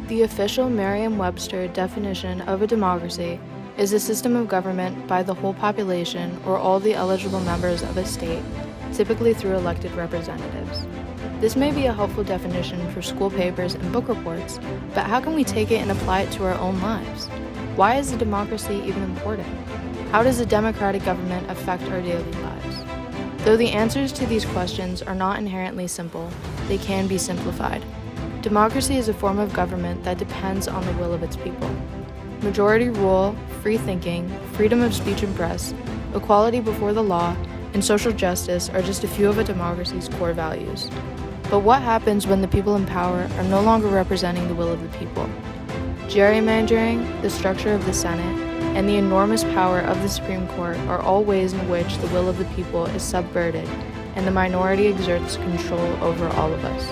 The official Merriam-Webster definition of a democracy is a system of government by the whole population or all the eligible members of a state, typically through elected representatives. This may be a helpful definition for school papers and book reports, but how can we take it and apply it to our own lives? Why is a democracy even important? How does a democratic government affect our daily lives? Though the answers to these questions are not inherently simple, they can be simplified. Democracy is a form of government that depends on the will of its people. Majority rule, free thinking, freedom of speech and press, equality before the law, and social justice are just a few of a democracy's core values. But what happens when the people in power are no longer representing the will of the people? Gerrymandering, the structure of the Senate, and the enormous power of the Supreme Court are all ways in which the will of the people is subverted and the minority exerts control over all of us.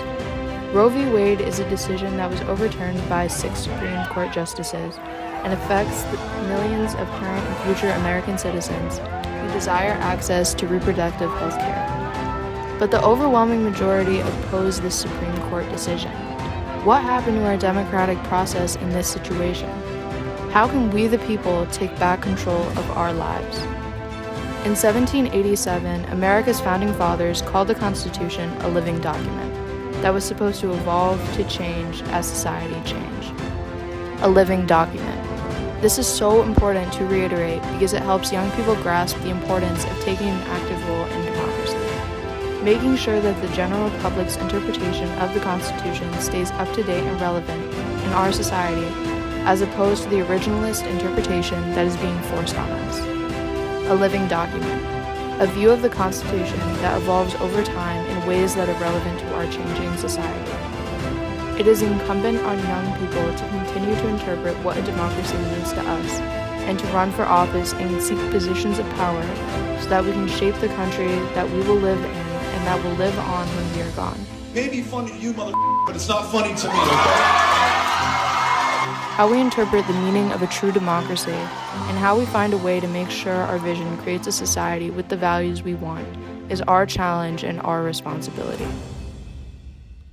Roe v. Wade is a decision that was overturned by 6 Supreme Court justices and affects the millions of current and future American citizens who desire access to reproductive health care. But the overwhelming majority oppose this Supreme Court decision. What happened to our democratic process in this situation? How can we the people take back control of our lives? In 1787, America's founding fathers called the Constitution a living document that was supposed to evolve to change as society changed. A living document. This is so important to reiterate because it helps young people grasp the importance of taking an active role in democracy. Making sure that the general public's interpretation of the Constitution stays up to date and relevant in our society, as opposed to the originalist interpretation that is being forced on us. A living document. A view of the Constitution that evolves over time in ways that are relevant to our changing society. It is incumbent on young people to continue to interpret what a democracy means to us and to run for office and seek positions of power so that we can shape the country that we will live in and that will live on when we are gone. May be funny to you, but it's not funny to me, okay? How we interpret the meaning of a true democracy, and how we find a way to make sure our vision creates a society with the values we want, is our challenge and our responsibility.